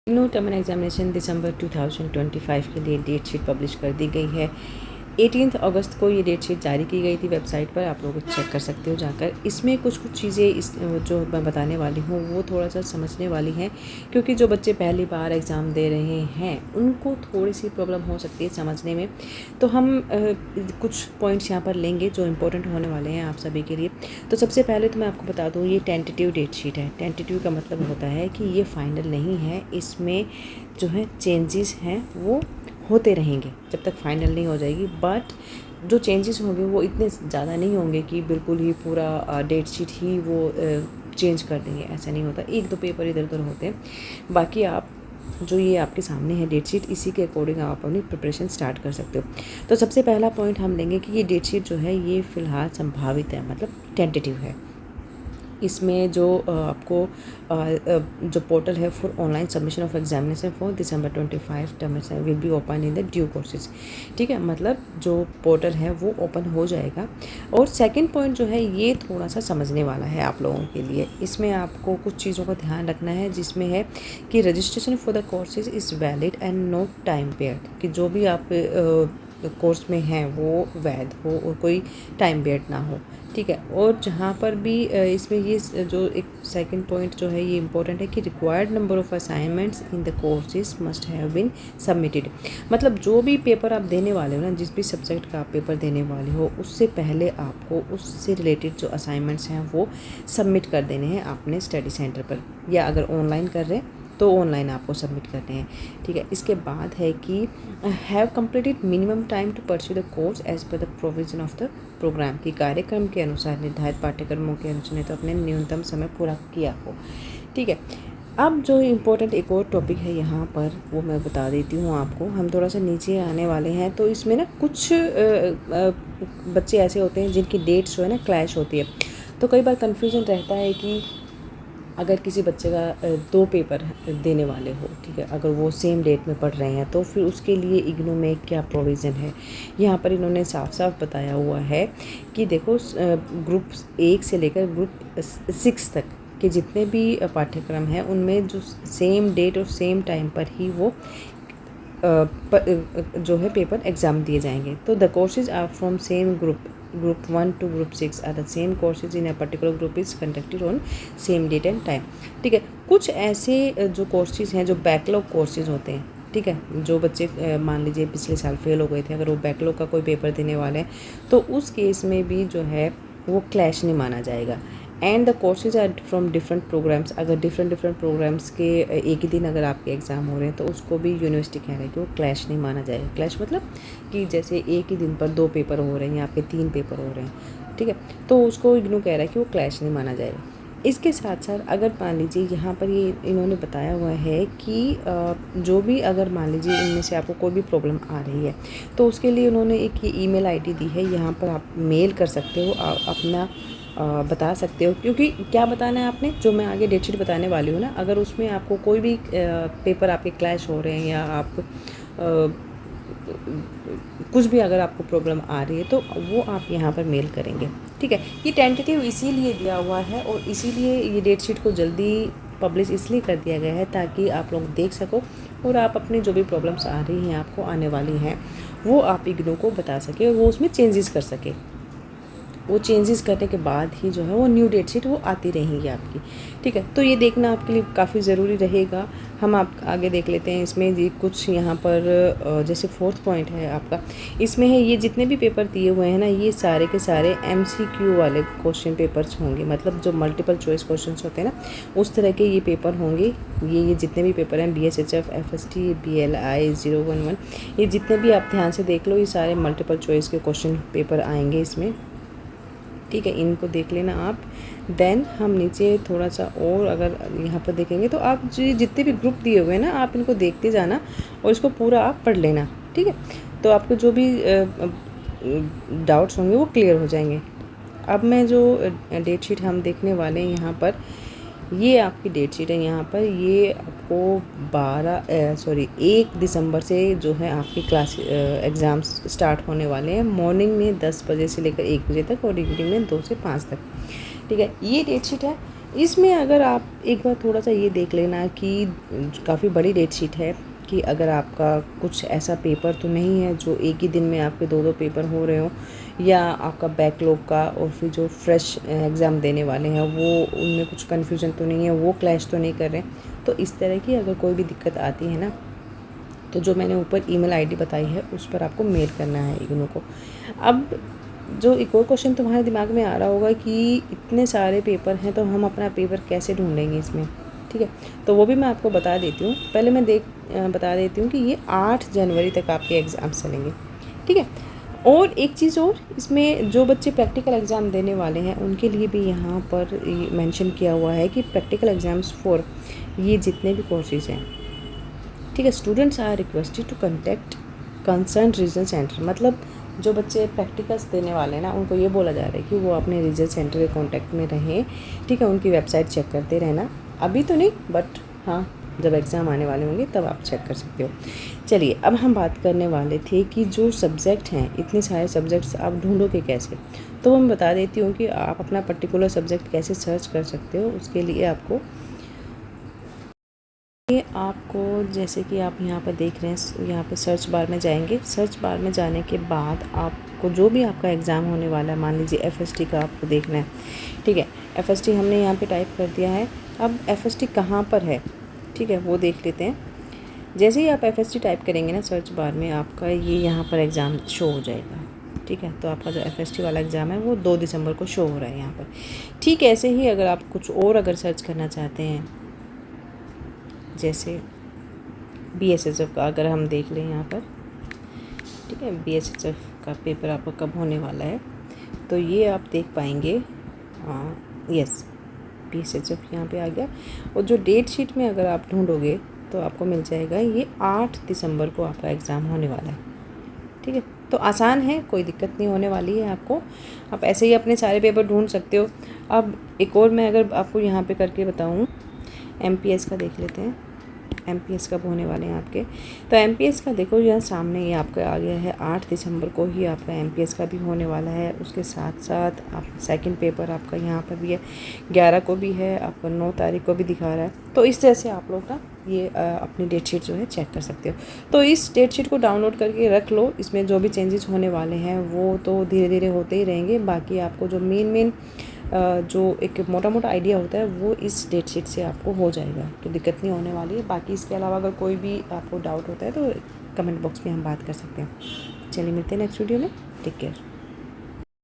No terminal examination दिसंबर 2025 के लिए date sheet publish कर दी गई है। 18 अगस्त को ये डेट शीट जारी की गई थी वेबसाइट पर, आप लोग चेक कर सकते हो जाकर। इसमें कुछ चीज़ें जो मैं बताने वाली हूँ वो थोड़ा सा समझने वाली हैं, क्योंकि जो बच्चे पहली बार एग्ज़ाम दे रहे हैं उनको थोड़ी सी प्रॉब्लम हो सकती है समझने में। तो हम कुछ पॉइंट्स यहाँ पर लेंगे जो इम्पोर्टेंट होने वाले हैं आप सभी के लिए। तो सबसे पहले तो मैं आपको बता दूँ, ये टेंटेटिव डेट शीट है। टेंटेटिव का मतलब होता है कि ये फाइनल नहीं है, इसमें जो है चेंजेस हैं वो होते रहेंगे जब तक फाइनल नहीं हो जाएगी। बट जो चेंजेस होंगे वो इतने ज़्यादा नहीं होंगे कि बिल्कुल ही पूरा डेट शीट ही वो चेंज कर देंगे, ऐसा नहीं होता। एक दो पेपर इधर उधर होते हैं, बाकी आप जो ये आपके सामने है डेट शीट, इसी के अकॉर्डिंग आप अपनी प्रिपरेशन स्टार्ट कर सकते हो। तो सबसे पहला पॉइंट हम लेंगे कि ये डेट शीट जो है ये फ़िलहाल संभावित है, मतलब टेंटेटिव है। इसमें जो आपको जो पोर्टल है for online submission of examination for December 25 term will be open in the due courses. ठीक है, मतलब जो पोर्टल है वो ओपन हो जाएगा। और सेकंड पॉइंट जो है ये थोड़ा सा समझने वाला है आप लोगों के लिए। इसमें आपको कुछ चीज़ों का ध्यान रखना है, जिसमें है कि registration for the courses is valid and not time paired, कि जो भी आप कोर्स में हैं वो वैध हो और कोई टाइम बेयर्ड ना हो। ठीक है, और जहाँ पर भी इसमें ये जो एक सेकंड पॉइंट जो है ये इम्पोर्टेंट है कि required number of assignments in the courses must have been submitted. मतलब जो भी पेपर आप देने वाले हो ना, जिस भी सब्जेक्ट का आप पेपर देने वाले हो, उससे पहले आपको उससे रिलेटेड जो असाइनमेंट्स हैं वो सबमिट कर देने हैं अपने स्टडी सेंटर पर, या अगर ऑनलाइन कर रहे हैं तो ऑनलाइन आपको सबमिट करने हैं। ठीक है, इसके बाद है कि have completed minimum time to pursue the course as per the provision of the programme, की कार्यक्रम के अनुसार निर्धारित पाठ्यक्रमों के अनुसार ने तो अपने न्यूनतम समय पूरा किया हो। ठीक है, अब जो इम्पोर्टेंट एक और टॉपिक है यहाँ पर वो मैं बता देती हूँ आपको। हम थोड़ा सा नीचे आने वाले हैं, तो इसमें ना कुछ बच्चे ऐसे होते हैं जिनकी डेट्स जो है ना क्लैश होती है। तो कई बार कन्फ्यूज़न रहता है कि अगर किसी बच्चे का दो पेपर देने वाले हो, ठीक है, अगर वो सेम डेट में पढ़ रहे हैं तो फिर उसके लिए इग्नू में क्या प्रोविज़न है। यहाँ पर इन्होंने साफ साफ बताया हुआ है कि देखो, ग्रुप 1 से लेकर ग्रुप 6 तक के जितने भी पाठ्यक्रम हैं उनमें जो सेम डेट और सेम टाइम पर ही वो जो है पेपर एग्ज़ाम दिए जाएंगे। तो the courses are from same group 1 to group 6 are the same courses in a particular group is conducted on same date and time। ठीक है, कुछ ऐसे जो कोर्सेज हैं जो बैकलॉग कोर्सेज होते हैं, ठीक है, जो बच्चे मान लीजिए पिछले साल फेल हो गए थे, अगर वो बैकलॉग का कोई पेपर देने वाले हैं तो उस केस में भी जो है वो क्लैश नहीं माना जाएगा। And the courses are from different programmes, अगर डिफरेंट प्रोग्राम्स के एक ही दिन अगर आपके एग्ज़ाम हो रहे हैं तो उसको भी यूनिवर्सिटी कह रहे हैं कि वो क्लैश नहीं माना जाएगा। क्लैश मतलब कि जैसे एक ही दिन पर 2 पेपर हो रहे हैं या आपके 3 पेपर हो रहे हैं, ठीक है, तो उसको इग्नू कह रहा है कि वो क्लैश नहीं माना जाएगा। इसके साथ साथ अगर मान लीजिए यहाँ पर ये इन्होंने बताया हुआ है कि जो भी अगर मान लीजिए इनमें से आपको कोई भी प्रॉब्लम आ रही है तो उसके लिए उन्होंने एक ये ईमेल आईडी दी है, यहाँ पर आप मेल कर सकते हो, अपना बता सकते हो। क्योंकि क्या बताना है आपने, जो मैं आगे डेट शीट बताने वाली हूँ ना, अगर उसमें आपको कोई भी पेपर आपके क्लैश हो रहे हैं या आप कुछ भी अगर आपको प्रॉब्लम आ रही है तो वो आप यहाँ पर मेल करेंगे। ठीक है, ये टेंटेटिव इसीलिए दिया हुआ है और इसीलिए ये डेट शीट को जल्दी पब्लिश इसलिए कर दिया गया है ताकि आप लोग देख सको और आप अपनी जो भी प्रॉब्लम्स आ रही हैं आपको आने वाली हैं वो आप इग्नू को बता सके और वो उसमें चेंजेस कर सके। वो चेंजेस करने के बाद ही जो है वो न्यू डेट शीट वो आती रहेंगी आपकी। ठीक है, तो ये देखना आपके लिए काफ़ी ज़रूरी रहेगा। हम आप आगे देख लेते हैं। इसमें ये कुछ यहाँ पर जैसे 4th पॉइंट है आपका, इसमें है ये जितने भी पेपर दिए हुए हैं ना, ये सारे के सारे MCQ वाले क्वेश्चन पेपर्स होंगे, मतलब जो मल्टीपल चॉइस क्वेश्चन होते हैं ना उस तरह के ये पेपर होंगे। ये जितने भी पेपर हैं BSHF, FST, BLI 011, ये जितने भी आप ध्यान से देख लो, ये सारे मल्टीपल चॉइस के क्वेश्चन पेपर आएंगे इसमें। ठीक है, इनको देख लेना आप। देन हम नीचे थोड़ा सा और अगर यहाँ पर देखेंगे तो आप जितने भी ग्रुप दिए हुए हैं ना आप इनको देखते जाना और इसको पूरा आप पढ़ लेना। ठीक है, तो आपको जो भी डाउट्स होंगे वो क्लियर हो जाएंगे। अब मैं जो डेट शीट हम देखने वाले हैं यहाँ पर, ये आपकी डेट शीट है। यहाँ पर ये आपको 1 दिसंबर से जो है आपकी क्लास एग्ज़ाम्स स्टार्ट होने वाले हैं। मॉर्निंग में 10 बजे से लेकर 1 बजे तक और इवनिंग में 2 से 5 तक। ठीक है, ये डेट शीट है। इसमें अगर आप एक बार थोड़ा सा ये देख लेना कि काफ़ी बड़ी डेट शीट है, कि अगर आपका कुछ ऐसा पेपर तो नहीं है जो एक ही दिन में आपके 2-2 पेपर हो रहे हो, या आपका बैकलॉग का और फिर जो फ्रेश एग्ज़ाम देने वाले हैं वो उनमें कुछ कन्फ्यूज़न तो नहीं है, वो क्लैश तो नहीं कर रहे हैं। तो इस तरह की अगर कोई भी दिक्कत आती है ना, तो जो मैंने ऊपर ईमेल आईडी बताई है उस पर आपको मेल करना है इग्नू को। अब जो एक और क्वेश्चन तुम्हारे दिमाग में आ रहा होगा कि इतने सारे पेपर हैं तो हम अपना पेपर कैसे ढूंढेंगे इसमें, ठीक है, तो वो भी मैं आपको बता देती हूँ। पहले मैं बता देती हूँ कि ये 8 जनवरी तक आपके एग्ज़ाम्स चलेंगे, ठीक है। और एक चीज़ और, इसमें जो बच्चे प्रैक्टिकल एग्ज़ाम देने वाले हैं उनके लिए भी यहाँ पर मेंशन किया हुआ है कि प्रैक्टिकल एग्ज़ाम्स फॉर ये जितने भी कोर्सेज हैं, ठीक है, students are requested to contact concern region centre. मतलब जो बच्चे प्रैक्टिकल्स देने वाले हैं ना, उनको ये बोला जा रहा है कि वो अपने रीजन सेंटर के कांटेक्ट में रहें, ठीक है, उनकी वेबसाइट चेक करते रहना। अभी तो नहीं, बट हाँ, जब एग्ज़ाम आने वाले होंगे तब आप चेक कर सकते हो। चलिए, अब हम बात करने वाले थे कि जो सब्जेक्ट हैं, इतने सारे सब्जेक्ट्स आप ढूंढोगे कैसे। तो मैं बता देती हूँ कि आप अपना पर्टिकुलर सब्जेक्ट कैसे सर्च कर सकते हो। उसके लिए आपको जैसे कि आप यहाँ पर देख रहे हैं, यहाँ पे सर्च बार में जाएंगे। सर्च बार में जाने के बाद आपको जो भी आपका एग्ज़ाम होने वाला है, मान लीजिए एफएसटी का आपको देखना है, ठीक है, एफएसटी हमने यहाँ पे टाइप कर दिया है। अब एफएसटी कहाँ पर है, ठीक है, वो देख लेते हैं। जैसे ही आप एफएसटी टाइप करेंगे ना सर्च बार में, आपका ये यहाँ पर एग्ज़ाम शो हो जाएगा, ठीक है। तो आपका जो एफएसटी वाला एग्ज़ाम है वो 2 दिसंबर को शो हो रहा है यहाँ पर, ठीक। ऐसे ही अगर आप कुछ और अगर सर्च करना चाहते हैं, जैसे बीएसएचएफ का अगर हम देख लें यहाँ पर, ठीक है, बीएसएचएफ का पेपर आपका कब होने वाला है, तो ये आप देख पाएंगे। यस, बीएसएचएफ यहाँ पे आ गया। और जो डेट शीट में अगर आप ढूंढोगे तो आपको मिल जाएगा, ये 8 दिसंबर को आपका एग्ज़ाम होने वाला है, ठीक है। तो आसान है, कोई दिक्कत नहीं होने वाली है आपको। आप ऐसे ही अपने सारे पेपर ढूंढ सकते हो। अब एक और मैं अगर आपको यहाँ पे करके बताऊँ, एमपीएस का देख लेते हैं, एमपीएस कब होने वाले हैं आपके। तो एमपीएस का देखो, यहाँ सामने ये आपका आ गया है, 8 दिसंबर को ही आपका एमपीएस का भी होने वाला है। उसके साथ साथ आप सेकंड पेपर आपका यहाँ पर भी है, 11 को भी है, आपका 9 तारीख को भी दिखा रहा है। तो इस तरह से आप लोग ना ये अपनी डेट शीट जो है चेक कर सकते हो। तो इस डेट शीट को डाउनलोड करके रख लो। इसमें जो भी चेंजेस होने वाले हैं वो तो धीरे धीरे होते ही रहेंगे। बाकी आपको जो मेन जो एक मोटा मोटा आइडिया होता है वो इस डेट शीट से आपको हो जाएगा, तो दिक्कत नहीं होने वाली है। बाकी इसके अलावा अगर कोई भी आपको डाउट होता है तो कमेंट बॉक्स में हम बात कर सकते हैं। चलिए, मिलते हैं नेक्स्ट वीडियो में। Take care.